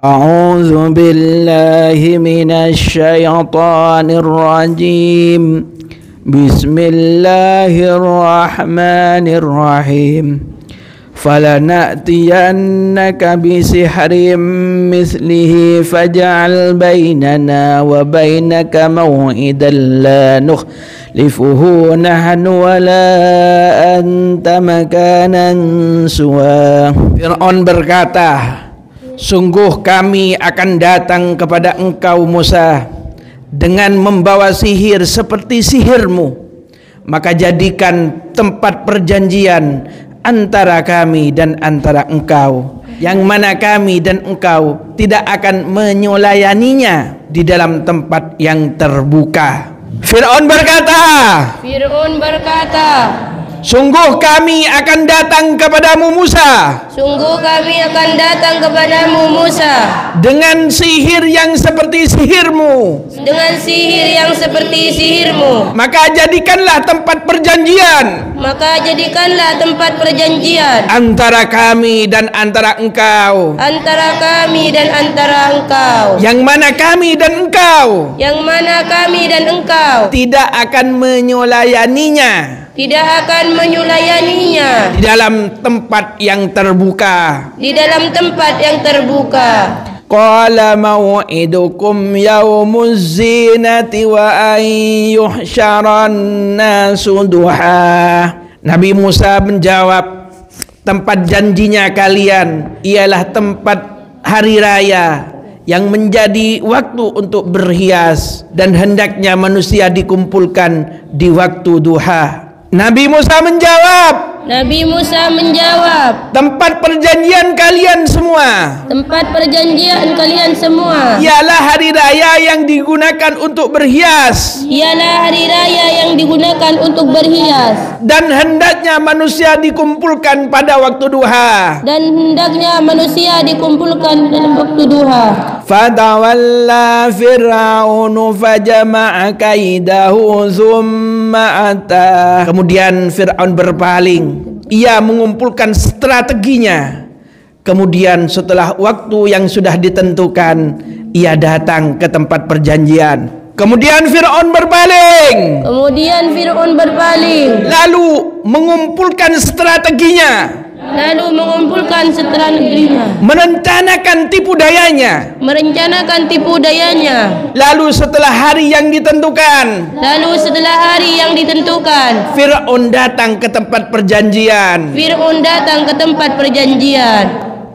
أعوذ بالله من الشيطان الرجيم بسم الله الرحمن الرحيم فلنأتينك بسحر مثله فاجعل بيننا وبينك موعدا لا نخلفه نحن ولا أنت مكانا سوى. Fir'aun berkata, sungguh kami akan datang kepada engkau Musa dengan membawa sihir seperti sihirmu, maka jadikan tempat perjanjian antara kami dan antara engkau, yang mana kami dan engkau tidak akan menyulayaninya di dalam tempat yang terbuka. Fir'aun berkata, sungguh kami akan datang kepadamu Musa. Sungguh kami akan datang kepadamu Musa dengan sihir yang seperti sihirmu. Dengan sihir yang seperti sihirmu. Maka jadikanlah tempat perjanjian. Maka jadikanlah tempat perjanjian antara kami dan antara engkau. Antara kami dan antara engkau. Yang mana kami dan engkau. Yang mana kami dan engkau tidak akan menyulayaninya. Tidak akan menyulayaninya di dalam tempat yang terbuka. Di dalam tempat yang terbuka. Qala mau'idukum yaumuz zinati wa an yuhsyaran nasu duha. Nabi Musa menjawab, tempat janjinya kalian ialah tempat hari raya yang menjadi waktu untuk berhias, dan hendaknya manusia dikumpulkan di waktu duha. Nabi Musa menjawab, tempat perjanjian kalian semua. Tempat perjanjian kalian semua ialah hari raya yang digunakan untuk berhias. Ialah hari raya yang digunakan untuk berhias. Dan hendaknya manusia dikumpulkan pada waktu duha. Dan hendaknya manusia dikumpulkan dalam waktu duha. Fatawalla Fir'aunu fajama'a kaidahu thumma ata. Kemudian Fir'aun berpaling, ia mengumpulkan strateginya. Kemudian setelah waktu yang sudah ditentukan, ia datang ke tempat perjanjian. Kemudian Fir'aun berpaling. Lalu mengumpulkan strateginya. Merencanakan tipu dayanya. Lalu setelah hari yang ditentukan, Fir'aun datang ke tempat perjanjian.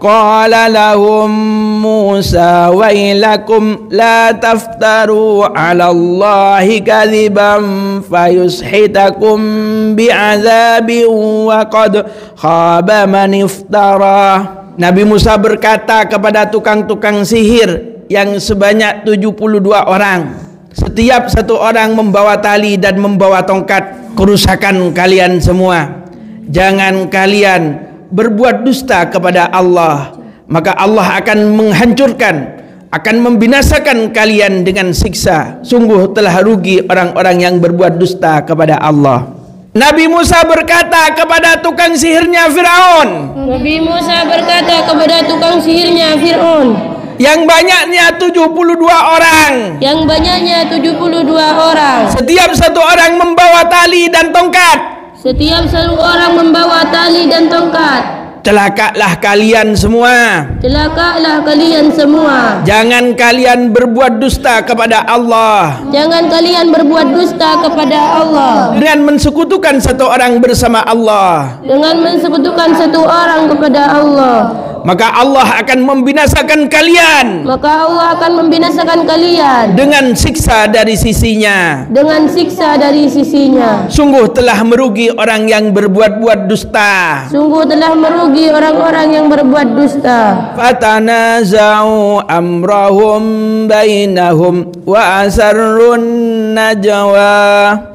Qala lahum Musa wailakum la taftaru 'ala Allahi kadhiban fayushitakum bi'adzabin wa qad khaba man iftara. Nabi Musa berkata kepada tukang-tukang sihir yang sebanyak 72 orang, setiap satu orang membawa tali dan membawa tongkat. Kerusakan kalian semua. Jangan kalian berbuat dusta kepada Allah, maka Allah akan menghancurkan, akan membinasakan kalian dengan siksa. Sungguh telah rugi orang-orang yang berbuat dusta kepada Allah. Nabi Musa berkata kepada tukang sihirnya Fir'aun, yang banyaknya 72 orang. Setiap satu orang membawa tali dan tongkat. Celakalah kalian semua. Jangan kalian berbuat dusta kepada Allah. Dengan mensekutukan satu orang bersama Allah. Maka Allah akan membinasakan kalian. Dengan siksa dari sisinya. Sungguh telah merugi orang yang berbuat dusta. Fatanaza'u amrahum bainahum wa asarrun najwa.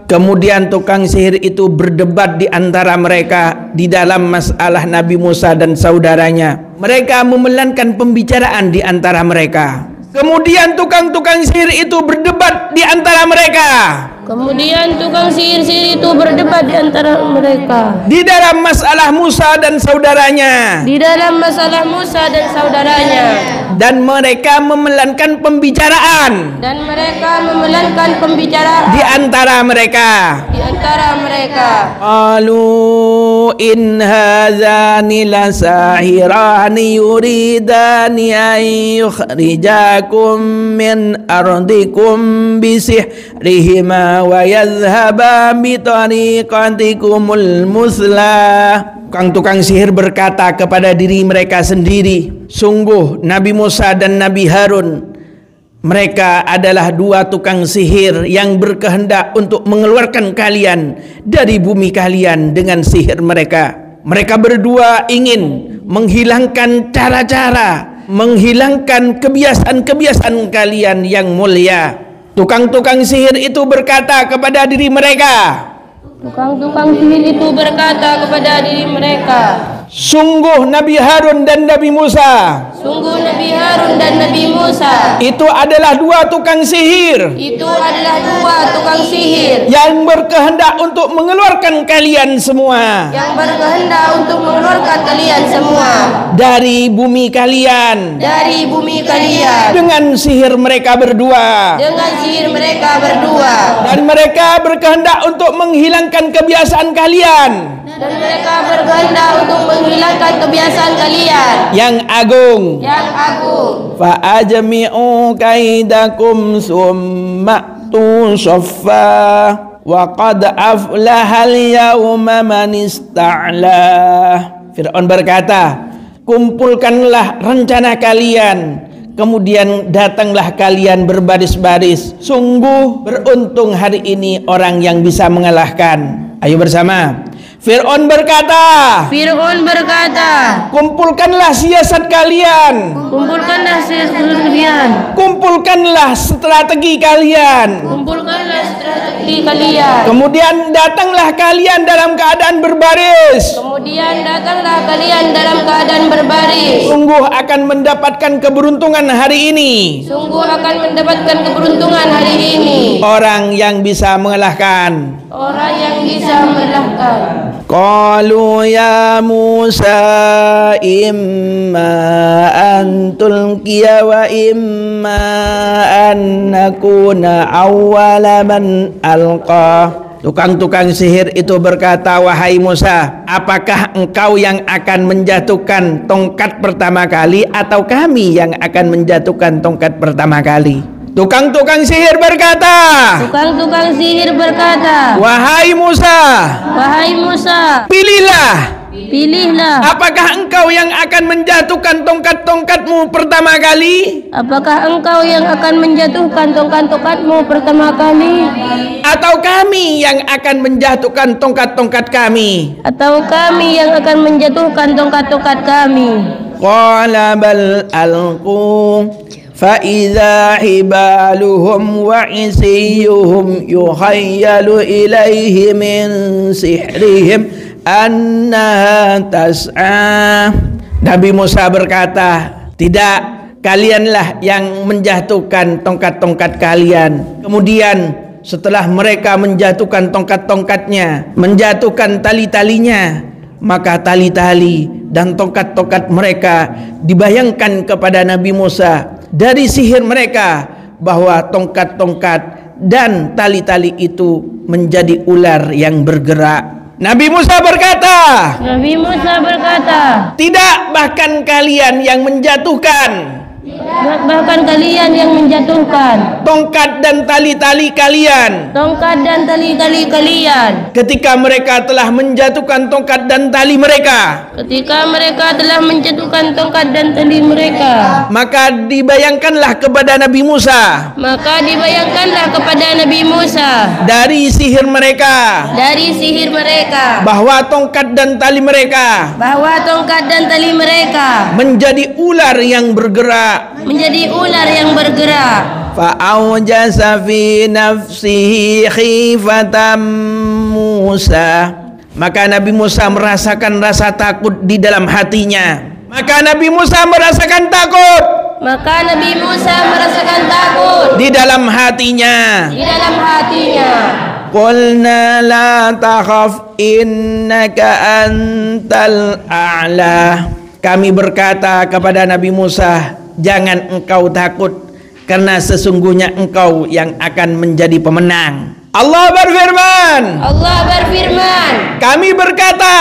Kemudian tukang sihir itu berdebat di antara mereka di dalam masalah Nabi Musa dan saudaranya. Mereka memelankan pembicaraan di antara mereka. Kemudian tukang-tukang sihir itu berdebat di antara mereka. Kemudian tukang sihir-sihir itu berdebat di antara mereka. Di dalam masalah Musa dan saudaranya. Di dalam masalah Musa dan saudaranya. Dan mereka memelankan pembicaraan. Dan mereka memelankan pembicaraan Di antara mereka. di antara mereka. Qalu in hadzani lasahirani yuridani an yukhrijakum min ardikum bisihrihima wa yadhhaba bi tariqatikumul muslah. Tukang-tukang sihir berkata kepada diri mereka sendiri, sungguh Nabi Musa dan Nabi Harun, mereka adalah dua tukang sihir yang berkehendak untuk mengeluarkan kalian dari bumi kalian dengan sihir mereka. Mereka berdua ingin menghilangkan cara-cara, menghilangkan kebiasaan-kebiasaan kalian yang mulia. Tukang-tukang sihir itu berkata kepada diri mereka, Tukang-tukang sihir itu berkata kepada diri mereka, sungguh Nabi Harun dan Nabi Musa sungguh Nabi Harun dan Nabi Musa itu adalah dua tukang sihir itu adalah dua tukang sihir yang berkehendak untuk mengeluarkan kalian semua yang berkehendak untuk mengeluarkan kalian semua dari bumi kalian dari bumi kalian dengan sihir mereka berdua. dengan sihir mereka berdua. Dan mereka berkehendak untuk menghilangkan kebiasaan kalian Dan mereka berkehendak untuk menghilangkan kebiasaan kalian yang agung. Fa ajmi'u kaidakum summa tu saffa wa qad aflahal yawma man ista'la. Fir'aun berkata, kumpulkanlah rencana kalian, kemudian datanglah kalian berbaris-baris. Sungguh beruntung hari ini orang yang bisa mengalahkan. Ayo bersama. Fir'aun berkata, kumpulkanlah siasat kalian, kumpulkanlah strategi kalian, kemudian datanglah kalian dalam keadaan berbaris, sungguh akan mendapatkan keberuntungan hari ini, orang yang bisa mengalahkan. Qalu ya Musa imma an tulqiya wa imma an nakuna awwala man alqa. Tukang-tukang sihir itu berkata, wahai Musa, apakah engkau yang akan menjatuhkan tongkat pertama kali atau kami yang akan menjatuhkan tongkat pertama kali? Tukang-tukang sihir berkata, wahai Musa, pilihlah, apakah engkau yang akan menjatuhkan tongkat-tongkatmu pertama kali? Atau kami yang akan menjatuhkan tongkat-tongkat kami? Qala bal alqu فَإِذَا حِبَالُهُمْ وَعِصِيُّهُمْ يُخَيَّلُ إِلَيْهِ مِنْ سِحْرِهِمْ أَنَّهَا تَسْعَى. Nabi Musa berkata, tidak, kalianlah yang menjatuhkan tongkat-tongkat kalian. Kemudian setelah mereka menjatuhkan tongkat-tongkatnya, menjatuhkan tali-talinya, maka tali-tali dan tongkat-tongkat mereka dibayangkan kepada Nabi Musa dari sihir mereka bahwa tongkat-tongkat dan tali-tali itu menjadi ular yang bergerak. Nabi Musa berkata, tidak, bahkan kalian yang menjatuhkan tongkat dan tali-tali kalian. Ketika mereka telah menjatuhkan tongkat dan tali mereka, maka dibayangkanlah kepada Nabi Musa dari sihir mereka bahwa tongkat dan tali mereka menjadi ular yang bergerak. Fa'awjasa fi nafsihi khifatan Musa. Maka Nabi Musa merasakan rasa takut di dalam hatinya. Maka Nabi Musa merasakan takut Maka Nabi Musa merasakan takut di dalam hatinya. di dalam hatinya. Qulna la takhaf innaka antal a'la. Kami berkata kepada Nabi Musa, jangan engkau takut, karena sesungguhnya engkau yang akan menjadi pemenang. Allah berfirman, kami berkata,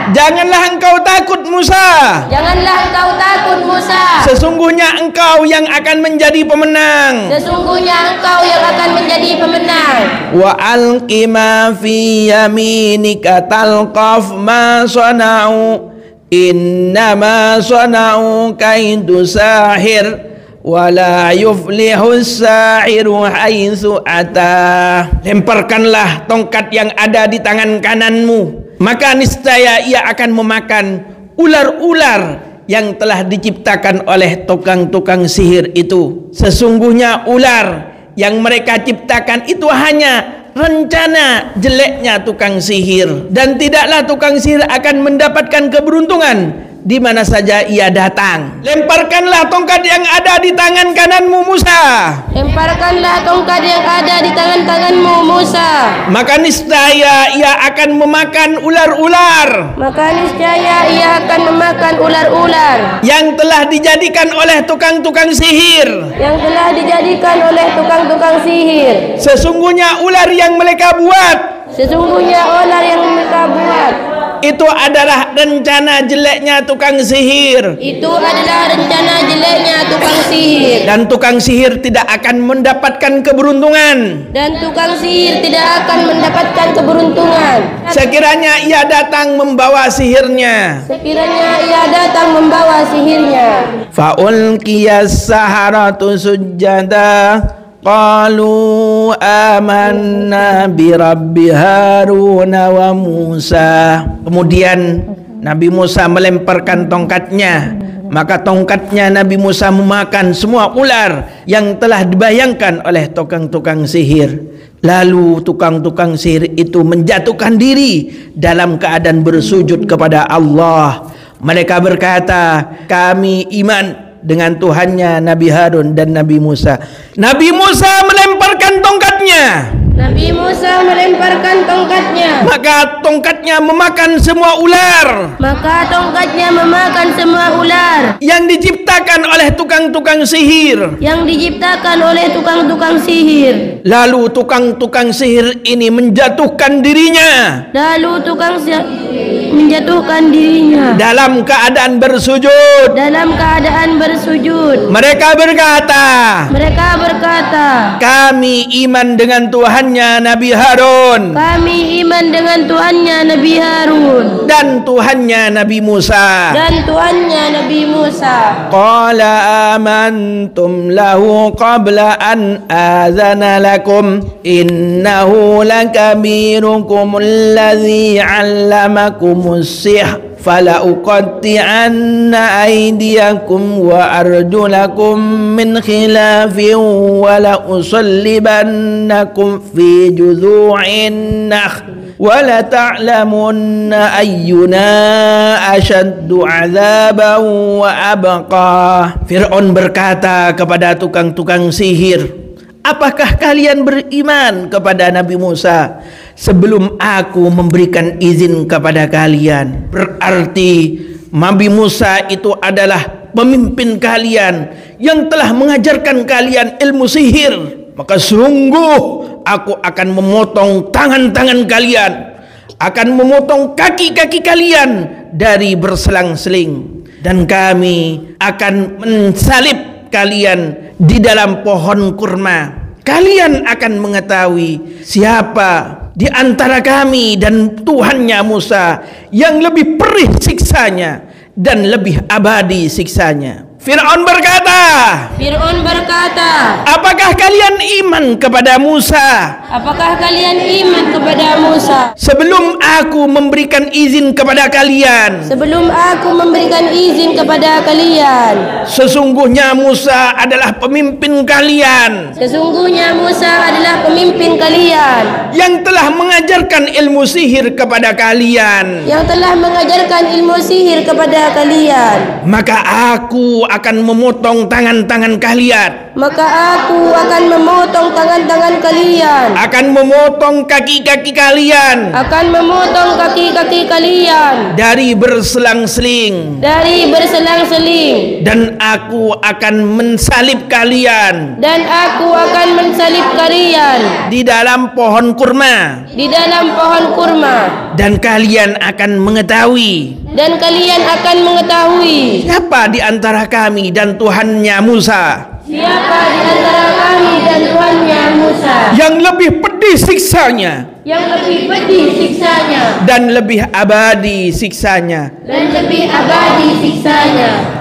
janganlah engkau takut Musa, sesungguhnya engkau yang akan menjadi pemenang. Wa alqi ma fi yaminika talqaf ma sana'u innama sana'u kaidu sahir wala yuflihu sa'iru haitsu ata. Lemparkanlah tongkat yang ada di tangan kananmu, maka niscaya ia akan memakan ular-ular yang telah diciptakan oleh tukang-tukang sihir itu. Sesungguhnya ular yang mereka ciptakan itu hanya rencana jeleknya tukang sihir, dan tidaklah tukang sihir akan mendapatkan keberuntungan di mana saja ia datang. Lemparkanlah tongkat yang ada di tangan kananmu Musa. Maka niscaya ia akan memakan ular-ular. Yang telah dijadikan oleh tukang-tukang sihir. Sesungguhnya ular yang mereka buat itu adalah rencana jeleknya tukang sihir. Dan tukang sihir tidak akan mendapatkan keberuntungan. Sekiranya ia datang membawa sihirnya. Fa'ulqiyas saharatu sujjada qalu amanna bi rabbi Harun wa Musa. Kemudian Nabi Musa melemparkan tongkatnya, maka tongkatnya Nabi Musa memakan semua ular yang telah dibayangkan oleh tukang-tukang sihir. Lalu tukang-tukang sihir itu menjatuhkan diri dalam keadaan bersujud kepada Allah. Mereka berkata, kami iman dengan Tuhannya Nabi Harun dan Nabi Musa. Nabi Musa melemparkan tongkatnya. Maka tongkatnya memakan semua ular. Yang diciptakan oleh tukang-tukang sihir. Lalu tukang-tukang sihir ini menjatuhkan dirinya. Dalam keadaan bersujud. Mereka berkata, kami iman dengan Tuhannya Nabi Harun. Dan Tuhannya Nabi Musa. Qala amantum lahu qabla an azana lakum innahu lakabirukum alladhi 'allamakumus sihr fala uqatti'anna aydiyakum wa arjulakum min khilafin wa la usallibannakum fi juzu'in nakhl wa la ta'lamunna ayyuna ashaddu 'adzaban wa abqa. Fir'aun berkata kepada tukang-tukang sihir, apakah kalian beriman kepada Nabi Musa sebelum aku memberikan izin kepada kalian? Berarti Nabi Musa itu adalah pemimpin kalian yang telah mengajarkan kalian ilmu sihir. Maka sungguh aku akan memotong tangan-tangan kalian, akan memotong kaki-kaki kalian dari berselang-seling, dan kami akan mensalib kalian di dalam pohon kurma. Kalian akan mengetahui siapa di antara kami dan Tuhannya Musa yang lebih perih siksanya dan lebih abadi siksanya. Fir'aun berkata, apakah kalian iman kepada Musa? Sebelum aku memberikan izin kepada kalian. Sesungguhnya Musa adalah pemimpin kalian. Yang telah mengajarkan ilmu sihir kepada kalian. Maka aku akan memotong tangan-tangan kalian, maka aku akan memotong tangan-tangan kalian, akan memotong kaki-kaki kalian akan memotong kaki-kaki kalian dari berselang-seling, dari berselang-seling, dan aku akan mensalib kalian dan aku akan mensalib kalian di dalam pohon kurma, di dalam pohon kurma, dan kalian akan mengetahui dan kalian akan mengetahui siapa di antara kami dan Tuhannya Musa siapa di antara kami dan Tuhannya Musa yang lebih pedih siksanya yang lebih pedih siksanya dan lebih abadi siksanya. dan lebih abadi siksanya.